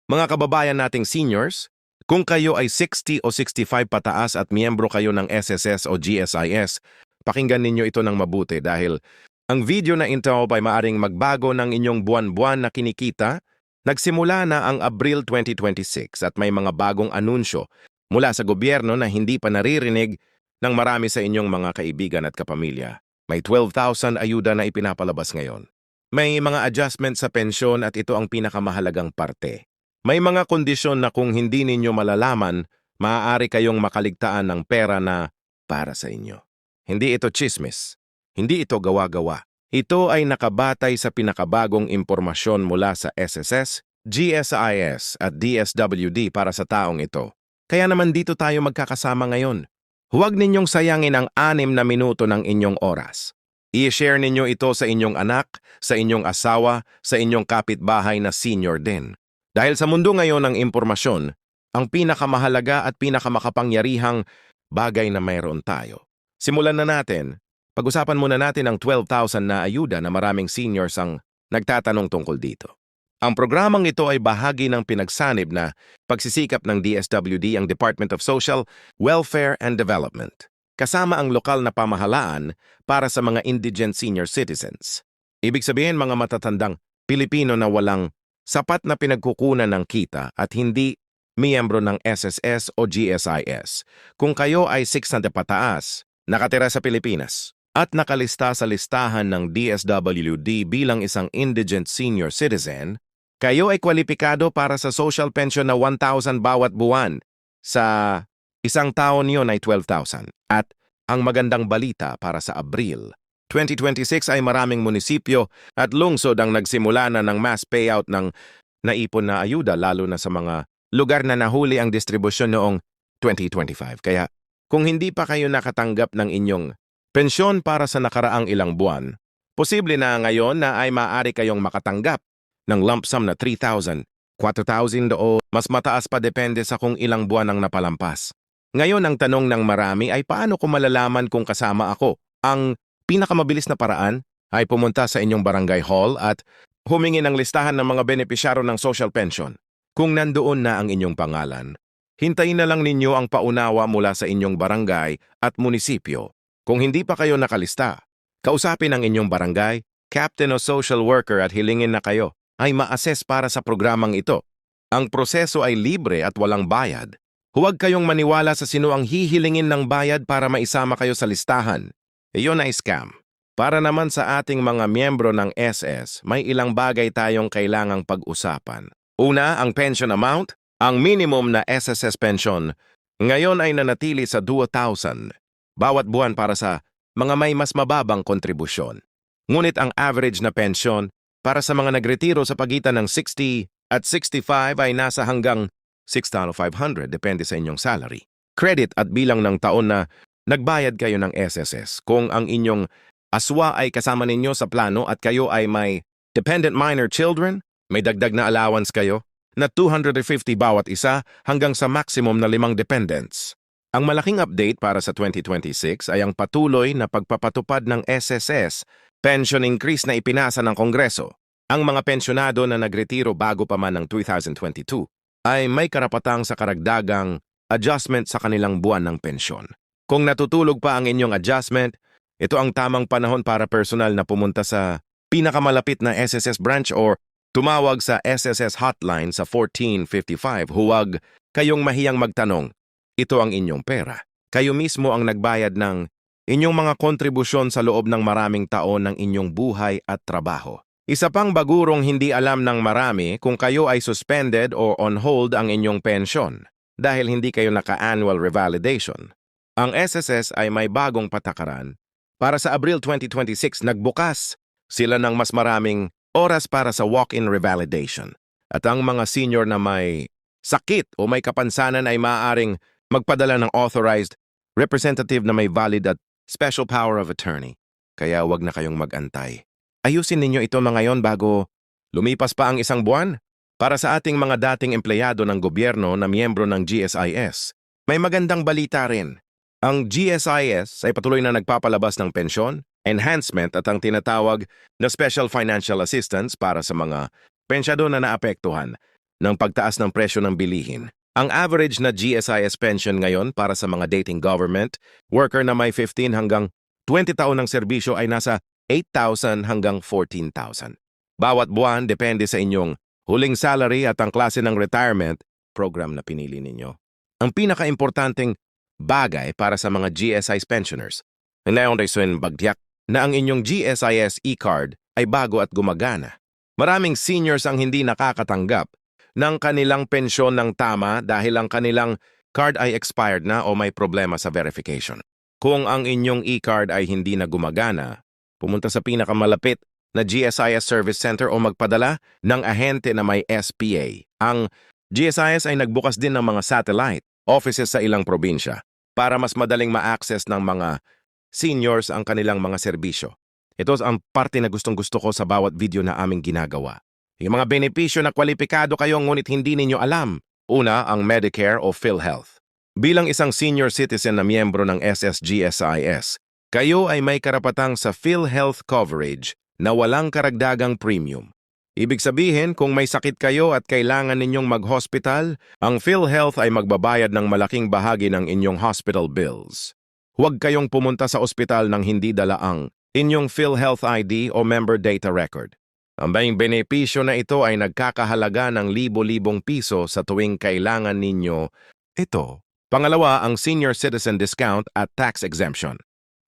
Mga kababayan nating seniors, kung kayo ay 60 o 65 pataas at miyembro kayo ng SSS o GSIS, pakinggan ninyo ito ng mabuti dahil ang video na ito ay maaring magbago ng inyong buwan-buwan na kinikita. Nagsimula na ang Abril 2026 at may mga bagong anunsyo mula sa gobyerno na hindi pa naririnig ng marami sa inyong mga kaibigan at kapamilya. May 12,000 ayuda na ipinapalabas ngayon. May mga adjustment sa pensyon at ito ang pinakamahalagang parte. May mga kondisyon na kung hindi ninyo malalaman, maaari kayong makaligtaan ng pera na para sa inyo. Hindi ito chismis. Hindi ito gawa-gawa. Ito ay nakabatay sa pinakabagong impormasyon mula sa SSS, GSIS at DSWD para sa taong ito. Kaya naman dito tayo magkakasama ngayon. Huwag ninyong sayangin ang 6 na minuto ng inyong oras. I-share ninyo ito sa inyong anak, sa inyong asawa, sa inyong kapitbahay na senior din. Dahil sa mundo ngayon ng impormasyon, ang pinakamahalaga at pinakamakapangyarihang bagay na mayroon tayo. Simulan na natin. Pag-usapan muna natin ang 12,000 na ayuda na maraming seniors ang nagtatanong tungkol dito. Ang programang ito ay bahagi ng pinagsanib na pagsisikap ng DSWD, ang Department of Social, Welfare and Development, kasama ang lokal na pamahalaan para sa mga indigent senior citizens. Ibig sabihin mga matatandang Pilipino na walang sapat na pinagkukunan ng kita at hindi miyembro ng SSS o GSIS. Kung kayo ay 600 pataas, nakatira sa Pilipinas, at nakalista sa listahan ng DSWD bilang isang indigent senior citizen, kayo ay kwalipikado para sa social pension na 1,000 bawat buwan. Sa isang taon yon ay 12,000. At ang magandang balita para sa Abril 2026 ay maraming munisipyo at lungsod ang nagsimula na ng mass payout ng naipon na ayuda lalo na sa mga lugar na nahuli ang distribusyon noong 2025. Kaya kung hindi pa kayo nakatanggap ng inyong pensyon para sa nakaraang ilang buwan, posible na ngayon na ay maaari kayong makatanggap ng lump sum na 3,000, 4,000 o mas mataas pa depende sa kung ilang buwan ang napalampas. Ngayon ang tanong ng marami ay paano ko malalaman kung kasama ako? Ang pinakamabilis na paraan ay pumunta sa inyong barangay hall at humingi ng listahan ng mga benepisyaro ng social pension. Kung nandoon na ang inyong pangalan, hintayin na lang ninyo ang paunawa mula sa inyong barangay at munisipyo. Kung hindi pa kayo nakalista, kausapin ang inyong barangay, captain o social worker at hilingin na kayo ay ma-assess para sa programang ito. Ang proseso ay libre at walang bayad. Huwag kayong maniwala sa sino ang hihilingin ng bayad para maisama kayo sa listahan. Iyon ay scam. Para naman sa ating mga miyembro ng SS, may ilang bagay tayong kailangang pag-usapan. Una, ang pension amount. Ang minimum na SSS pension ngayon ay nanatili sa 2,000 bawat buwan para sa mga may mas mababang kontribusyon. Ngunit ang average na pensyon para sa mga nagretiro sa pagitan ng 60 at 65 ay nasa hanggang 6,500 depende sa inyong salary, credit at bilang ng taon na nagbayad kayo ng SSS. Kung ang inyong aswa ay kasama ninyo sa plano at kayo ay may dependent minor children, may dagdag na allowance kayo na 250 bawat isa hanggang sa maximum na 5 dependents. Ang malaking update para sa 2026 ay ang patuloy na pagpapatupad ng SSS pension increase na ipinasa ng Kongreso. Ang mga pensyonado na nagretiro bago pa man ng 2022 ay may karapatang sa karagdagang adjustment sa kanilang buwan ng pensyon. Kung natutulog pa ang inyong adjustment, ito ang tamang panahon para personal na pumunta sa pinakamalapit na SSS branch or tumawag sa SSS hotline sa 1455. Huwag kayong mahiyang magtanong. Ito ang inyong pera. Kayo mismo ang nagbayad ng inyong mga kontribusyon sa loob ng maraming taon ng inyong buhay at trabaho. Isa pang bagurong hindi alam ng marami kung kayo ay suspended o on hold ang inyong pensyon dahil hindi kayo naka-annual revalidation. Ang SSS ay may bagong patakaran. Para sa Abril 2026, nagbukas sila ng mas maraming oras para sa walk-in revalidation. At ang mga senior na may sakit o may kapansanan ay maaaring magpadala ng authorized representative na may valid at special power of attorney. Kaya wag na kayong mag-antay. Ayusin ninyo ito mga ngayon bago lumipas pa ang isang buwan. Para sa ating mga dating empleyado ng gobyerno na miyembro ng GSIS, may magandang balita rin. Ang GSIS ay patuloy na nagpapalabas ng pensyon, enhancement at ang tinatawag na special financial assistance para sa mga pensyado na naapektuhan ng pagtaas ng presyo ng bilihin. Ang average na GSIS pension ngayon para sa mga dating government worker na may 15 hanggang 20 taon ng serbisyo ay nasa 8,000 hanggang 14,000. Bawat buwan depende sa inyong huling salary at ang klase ng retirement program na pinili ninyo. Ang pinakaimportanteng bagay para sa mga GSIS pensioners, ngayon ay bagyak na ang inyong GSIS e-card ay bago at gumagana. Maraming seniors ang hindi nakakatanggap ng kanilang pensyon ng tama dahil ang kanilang card ay expired na o may problema sa verification. Kung ang inyong e-card ay hindi na gumagana, pumunta sa pinakamalapit na GSIS Service Center o magpadala ng ahente na may SPA. Ang GSIS ay nagbukas din ng mga satellite offices sa ilang probinsya para mas madaling ma-access ng mga seniors ang kanilang mga serbisyo. Ito ang parte na gustong-gusto ko sa bawat video na aming ginagawa. Yung mga benepisyo na kwalipikado kayo ngunit hindi ninyo alam. Una, ang Medicare o PhilHealth. Bilang isang senior citizen na miyembro ng SSGSIS, kayo ay may karapatang sa PhilHealth coverage na walang karagdagang premium. Ibig sabihin, kung may sakit kayo at kailangan ninyong mag-hospital, ang PhilHealth ay magbabayad ng malaking bahagi ng inyong hospital bills. Huwag kayong pumunta sa ospital nang hindi dala ang inyong PhilHealth ID o member data record. Ang may benepisyo na ito ay nagkakahalaga ng libo-libong piso sa tuwing kailangan ninyo ito. Pangalawa, ang senior citizen discount at tax exemption.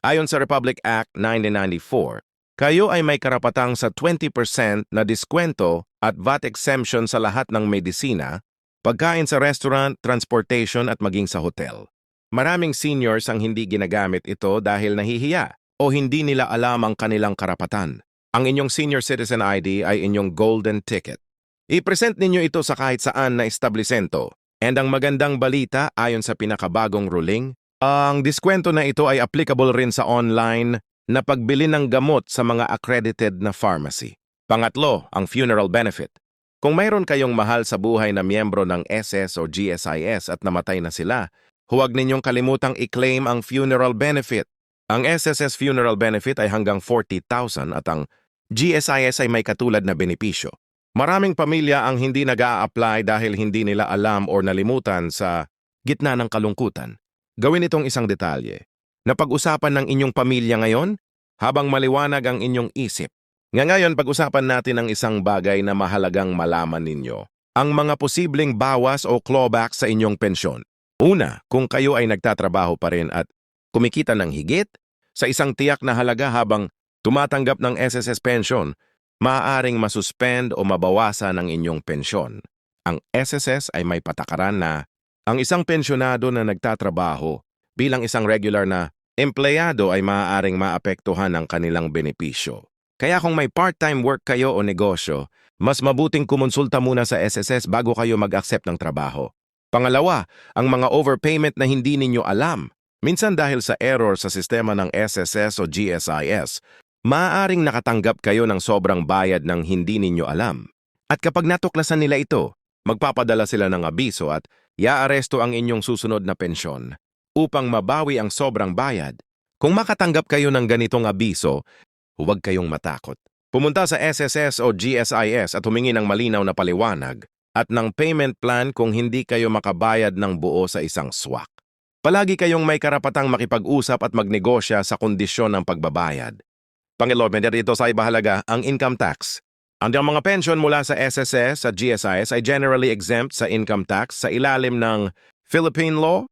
Ayon sa Republic Act 1994, kayo ay may karapatang sa 20% na diskwento at VAT exemption sa lahat ng medisina, pagkain sa restaurant, transportation at maging sa hotel. Maraming seniors ang hindi ginagamit ito dahil nahihiya o hindi nila alam ang kanilang karapatan. Ang inyong senior citizen ID ay inyong golden ticket. I-present ninyo ito sa kahit saan na establishento. And ang magandang balita ayon sa pinakabagong ruling, ang diskwento na ito ay applicable rin sa online na pagbili ng gamot sa mga accredited na pharmacy. Pangatlo, ang funeral benefit. Kung mayroon kayong mahal sa buhay na miyembro ng SS o GSIS at namatay na sila, huwag ninyong kalimutang i-claim ang funeral benefit. Ang SSS funeral benefit ay hanggang 40,000 at ang GSIS ay may katulad na benepisyo. Maraming pamilya ang hindi nag-a-apply dahil hindi nila alam o nalimutan sa gitna ng kalungkutan. Gawin itong isang detalye. Napag-usapan ng inyong pamilya ngayon habang maliwanag ang inyong isip. Ngayon, pag-usapan natin ang isang bagay na mahalagang malaman ninyo. Ang mga posibleng bawas o clawback sa inyong pensyon. Una, kung kayo ay nagtatrabaho pa rin at kumikita ng higit sa isang tiyak na halaga habang tumatanggap ng SSS pension, maaaring masuspend o mabawasan ang inyong pensyon. Ang SSS ay may patakaran na ang isang pensyonado na nagtatrabaho bilang isang regular na empleyado ay maaaring maapektuhan ng kanilang benepisyo. Kaya kung may part-time work kayo o negosyo, mas mabuting kumonsulta muna sa SSS bago kayo mag-accept ng trabaho. Pangalawa, ang mga overpayment na hindi ninyo alam. Minsan dahil sa error sa sistema ng SSS o GSIS, maaaring nakatanggap kayo ng sobrang bayad ng hindi ninyo alam. At kapag natuklasan nila ito, magpapadala sila ng abiso at iaaresto ang inyong susunod na pensyon upang mabawi ang sobrang bayad. Kung makatanggap kayo ng ganitong abiso, huwag kayong matakot. Pumunta sa SSS o GSIS at humingi ng malinaw na paliwanag at ng payment plan kung hindi kayo makabayad ng buo sa isang swak. Palagi kayong may karapatang makipag-usap at magnegosya sa kondisyon ng pagbabayad. Pangalawa, dito sa ibahalaga ang income tax. Ang mga pension mula sa SSS at GSIS ay generally exempt sa income tax sa ilalim ng Philippine law.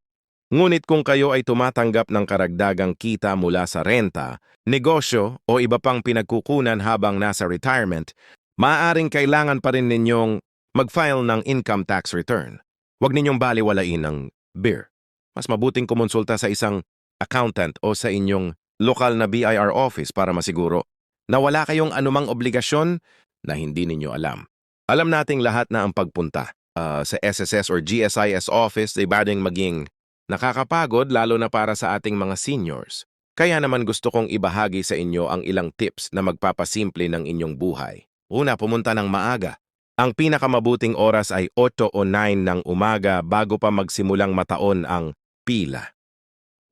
Ngunit kung kayo ay tumatanggap ng karagdagang kita mula sa renta, negosyo o iba pang pinagkukunan habang nasa retirement, maaaring kailangan pa rin ninyong mag-file ng income tax return. Huwag ninyong baliwalain ng BIR. Mas mabuting kumonsulta sa isang accountant o sa inyong lokal na BIR office para masiguro na wala kayong anumang obligasyon na hindi ninyo alam. Alam nating lahat na ang pagpunta sa SSS or GSIS office ay bading maging nakakapagod lalo na para sa ating mga seniors. Kaya naman gusto kong ibahagi sa inyo ang ilang tips na magpapasimple ng inyong buhay. Una, pumunta ng maaga. Ang pinakamabuting oras ay 8 o 9 ng umaga bago pa magsimulang mataon ang pila.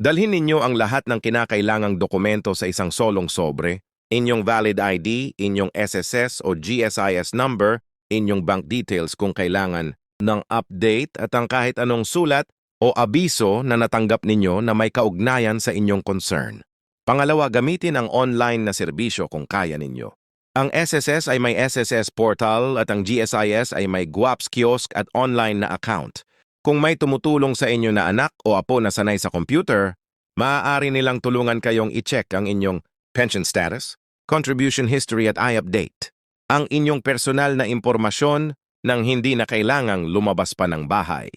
Dalhin ninyo ang lahat ng kinakailangang dokumento sa isang solong sobre, inyong valid ID, inyong SSS o GSIS number, inyong bank details kung kailangan ng update at ang kahit anong sulat o abiso na natanggap ninyo na may kaugnayan sa inyong concern. Pangalawa, gamitin ang online na serbisyo kung kaya ninyo. Ang SSS ay may SSS portal at ang GSIS ay may GWAPS kiosk at online na account. Kung may tumutulong sa inyo na anak o apo na sanay sa computer, maaari nilang tulungan kayong i-check ang inyong pension status, contribution history at i-update. Ang inyong personal na impormasyon nang hindi na kailangang lumabas pa ng bahay.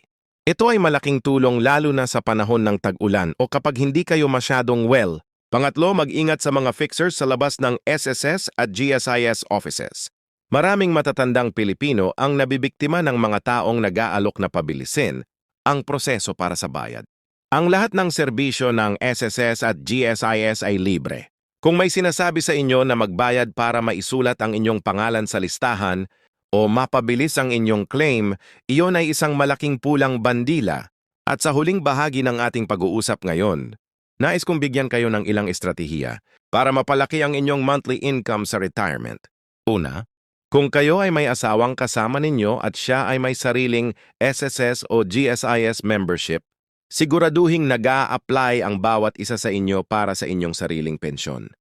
Ito ay malaking tulong lalo na sa panahon ng tag-ulan o kapag hindi kayo masyadong well. Pangatlo, mag-ingat sa mga fixers sa labas ng SSS at GSIS offices. Maraming matatandang Pilipino ang nabibiktima ng mga taong nag-aalok na pabilisin ang proseso para sa bayad. Ang lahat ng serbisyo ng SSS at GSIS ay libre. Kung may sinasabi sa inyo na magbayad para maisulat ang inyong pangalan sa listahan o mapabilis ang inyong claim, iyon ay isang malaking pulang bandila. At sa huling bahagi ng ating pag-uusap ngayon, nais kong bigyan kayo ng ilang estratehiya para mapalaki ang inyong monthly income sa retirement. Una, kung kayo ay may asawang kasama ninyo at siya ay may sariling SSS o GSIS membership, siguraduhing nag-a-apply ang bawat isa sa inyo para sa inyong sariling pensyon.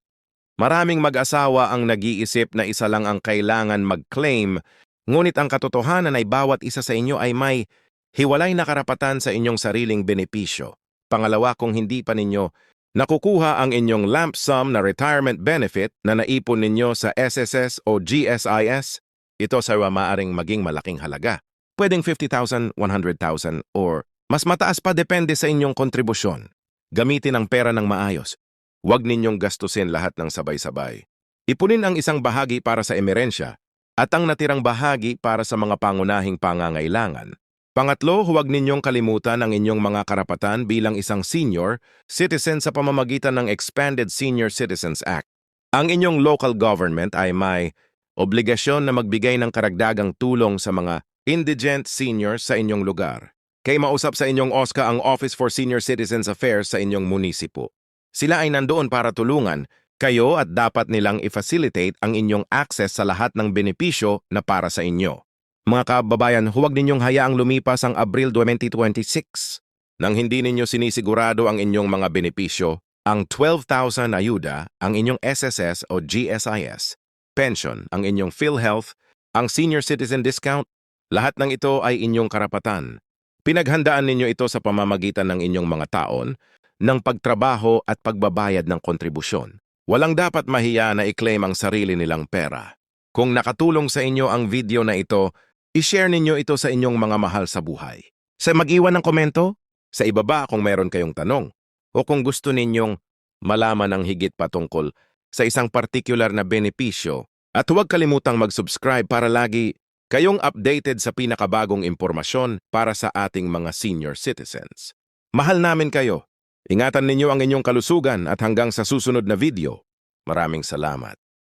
Maraming mag-asawa ang nag-iisip na isa lang ang kailangan mag-claim, ngunit ang katotohanan ay bawat isa sa inyo ay may hiwalay na karapatan sa inyong sariling benepisyo. Pangalawa, kung hindi pa ninyo nakukuha ang inyong lump sum na retirement benefit na naipon ninyo sa SSS o GSIS, ito sa maaaring maging malaking halaga. Pwedeng 50,000, 100,000 or mas mataas pa depende sa inyong kontribusyon. Gamitin ang pera ng maayos. Huwag ninyong gastusin lahat ng sabay-sabay. Ipunin ang isang bahagi para sa emerensya at ang natirang bahagi para sa mga pangunahing pangangailangan. Pangatlo, huwag ninyong kalimutan ang inyong mga karapatan bilang isang senior citizen sa pamamagitan ng Expanded Senior Citizens Act. Ang inyong local government ay may obligasyon na magbigay ng karagdagang tulong sa mga indigent seniors sa inyong lugar. Kay mausap sa inyong OSCA ang Office for Senior Citizens Affairs sa inyong munisipo. Sila ay nandoon para tulungan kayo at dapat nilang i-facilitate ang inyong access sa lahat ng benepisyo na para sa inyo. Mga kababayan, huwag ninyong hayaang lumipas ang Abril 2026 nang hindi ninyo sinisigurado ang inyong mga benepisyo, ang 12,000 ayuda, ang inyong SSS o GSIS, pension, ang inyong PhilHealth, ang senior citizen discount, lahat ng ito ay inyong karapatan. Pinaghandaan ninyo ito sa pamamagitan ng inyong mga taon, ng pagtrabaho at pagbabayad ng kontribusyon. Walang dapat mahiya na i-claim ang sarili nilang pera. Kung nakatulong sa inyo ang video na ito, i-share ninyo ito sa inyong mga mahal sa buhay. Sa mag-iwan ng komento, sa ibaba kung meron kayong tanong, o kung gusto ninyong malaman ng higit patungkol sa isang particular na benepisyo, at huwag kalimutang mag-subscribe para lagi kayong updated sa pinakabagong impormasyon para sa ating mga senior citizens. Mahal namin kayo. Ingatan ninyo ang inyong kalusugan at hanggang sa susunod na video. Maraming salamat.